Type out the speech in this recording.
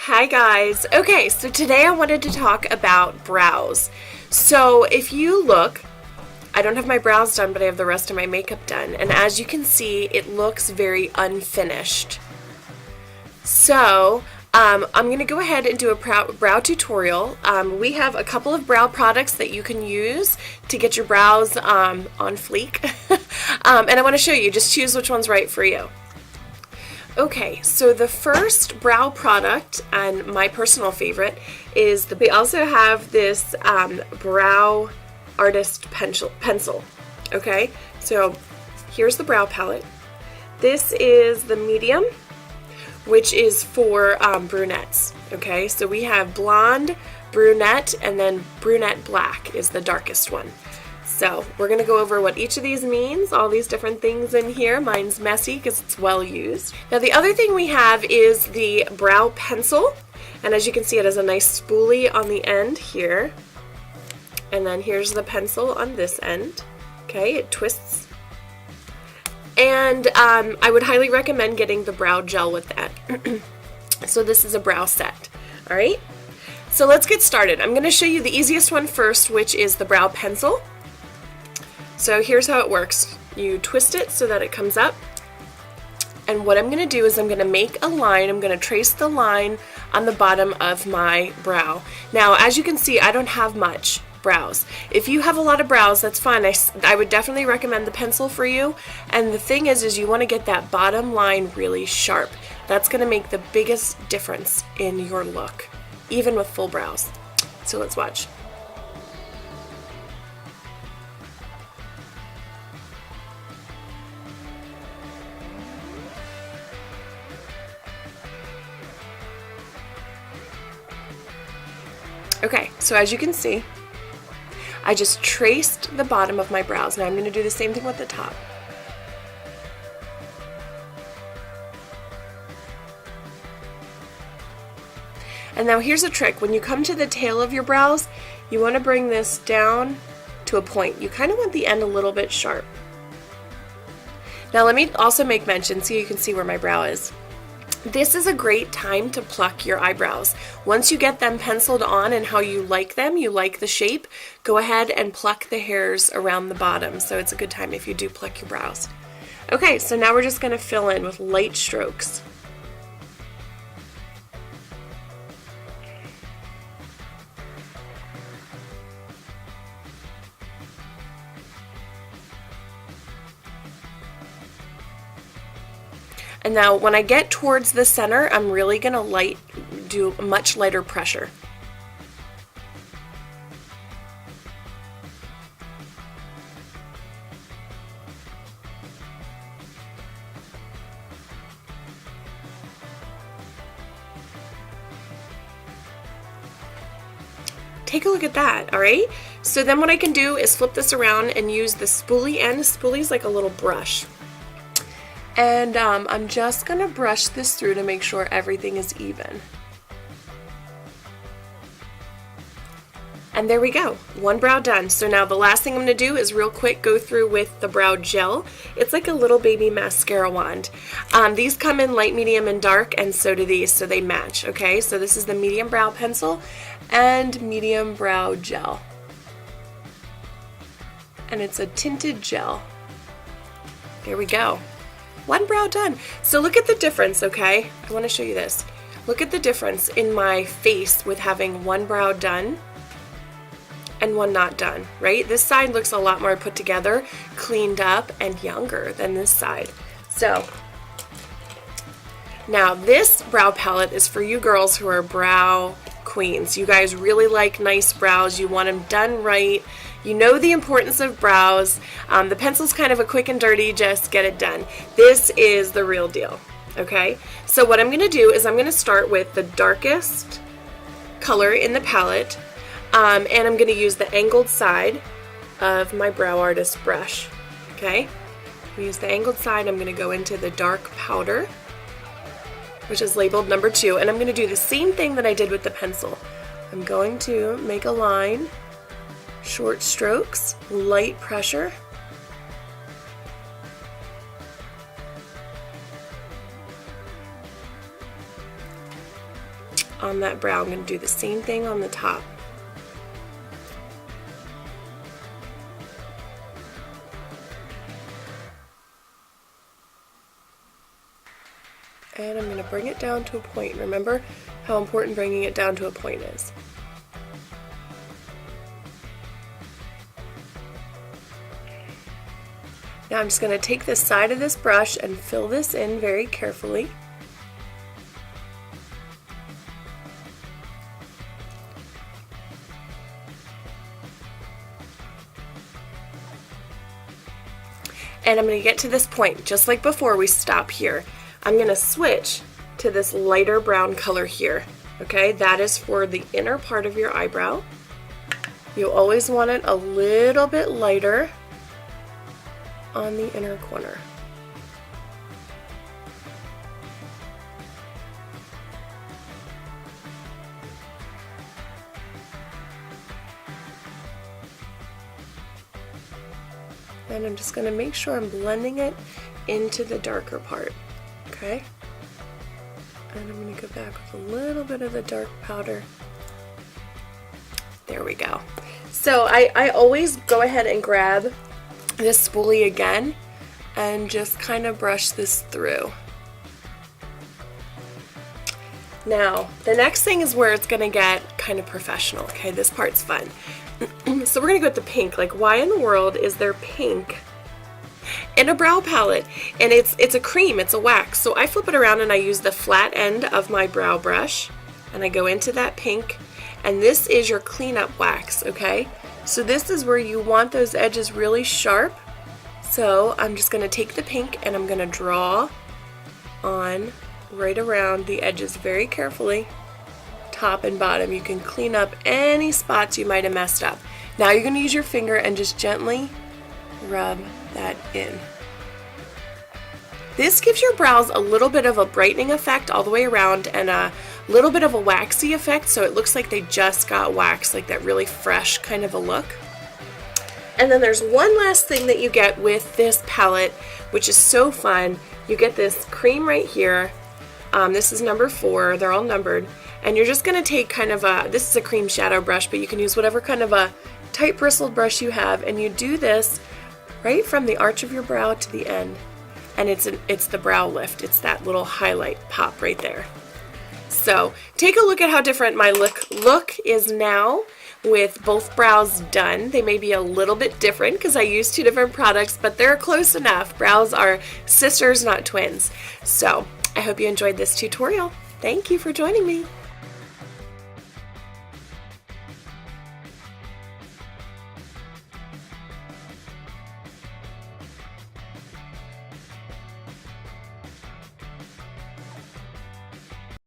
Hi guys. Okay, so today I wanted to talk about brows. So if you look, I don't have my brows done, but I have the rest of my makeup done. And as you can see, it looks very unfinished. So I'm going to go ahead and do a brow tutorial. We have a couple of brow products that you can use to get your brows on fleek. And I want to show you. Just choose which one's right for you. Okay, so the first brow product, and my personal favorite, is we also have this brow artist pencil. Okay, so here's the brow palette. This is the medium, which is for brunettes. Okay, so we have blonde, brunette, and then brunette black is the darkest one. So we're going to go over what each of these means, all these different things in here. Mine's messy because it's well used. Now the other thing we have is the brow pencil, and as you can see it has a nice spoolie on the end here, and then here's the pencil on this end. Okay, it twists, and I would highly recommend getting the brow gel with that. So this is a brow set. Alright, so let's get started. I'm going to show you the easiest one first, which is the brow pencil. So here's how it works. You twist it so that it comes up, and what I'm going to do is I'm going to make a line. I'm going to trace the line on the bottom of my brow. Now as you can see, I don't have much brows. If you have a lot of brows, that's fine. I would definitely recommend the pencil for you, and the thing is you want to get that bottom line really sharp. That's going to make the biggest difference in your look, even with full brows. So let's watch. Okay, so as you can see, I just traced the bottom of my brows. Now I'm going to do the same thing with the top. And now here's a trick. When you come to the tail of your brows, you want to bring this down to a point. You kind of want the end a little bit sharp. Now let me also make mention so you can see where my brow is. This is a great time to pluck your eyebrows. Once you get them penciled on and how you like them, you like the shape, go ahead and pluck the hairs around the bottom. So it's a good time if you do pluck your brows. Okay, so now we're just going to fill in with light strokes. And now when I get towards the center, I'm really going to do a much lighter pressure. Take a look at that, alright? So then what I can do is flip this around and use the spoolie end. The spoolie is like a little brush. And I'm just going to brush this through to make sure everything is even. And there we go, one brow done. So now the last thing I'm going to do is real quick go through with the brow gel. It's like a little baby mascara wand. These come in light, medium, and dark, and so do these, so they match. Okay, so this is the medium brow pencil and medium brow gel. And it's a tinted gel. There we go. One brow done. So look at the difference, okay? I want to show you this. Look at the difference in my face with having one brow done and one not done, right? This side looks a lot more put together, cleaned up, and younger than this side. So now this brow palette is for you girls who are brow queens. You guys really like nice brows. You want them done right. You know the importance of brows. The pencil's kind of a quick and dirty, just get it done. This is the real deal, okay? So what I'm going to do is I'm going to start with the darkest color in the palette, and I'm going to use the angled side of my brow artist brush, okay? We use the angled side. I'm going to go into the dark powder, which is labeled number 2, and I'm going to do the same thing that I did with the pencil. I'm going to make a line, short strokes, light pressure, on that brow. I'm going to do the same thing on the top. And I'm going to bring it down to a point. Remember how important bringing it down to a point is. Now I'm just going to take the side of this brush and fill this in very carefully. And I'm going to get to this point, just like before, we stop here. I'm going to switch to this lighter brown color here. Okay, that is for the inner part of your eyebrow. You always want it a little bit lighter on the inner corner. And I'm just going to make sure I'm blending it into the darker part. Okay? And I'm going to go back with a little bit of the dark powder. There we go. So I always go ahead and grab this spoolie again and just kind of brush this through. Now, the next thing is where it's going to get kind of professional. Okay, this part's fun. So we're going to go with the pink. Like, why in the world is there pink in a brow palette? And it's a cream, it's a wax. So I flip it around and I use the flat end of my brow brush and I go into that pink, and this is your cleanup wax, okay? So this is where you want those edges really sharp. So I'm just going to take the pink and I'm going to draw on right around the edges very carefully, top and bottom. You can clean up any spots you might have messed up. Now you're going to use your finger and just gently rub that in. This gives your brows a little bit of a brightening effect all the way around and a little bit of a waxy effect, so it looks like they just got waxed, like that really fresh kind of a look. And then there's one last thing that you get with this palette, which is so fun. You get this cream right here. This is number 4. They're all numbered. And you're just going to take kind of a, this is a cream shadow brush, but you can use whatever kind of a tight bristled brush you have, and you do this right from the arch of your brow to the end. And it's the brow lift. It's that little highlight pop right there. So take a look at how different my look is now with both brows done. They may be a little bit different because I use 2 different products, but they're close enough. Brows are sisters, not twins. So I hope you enjoyed this tutorial. Thank you for joining me.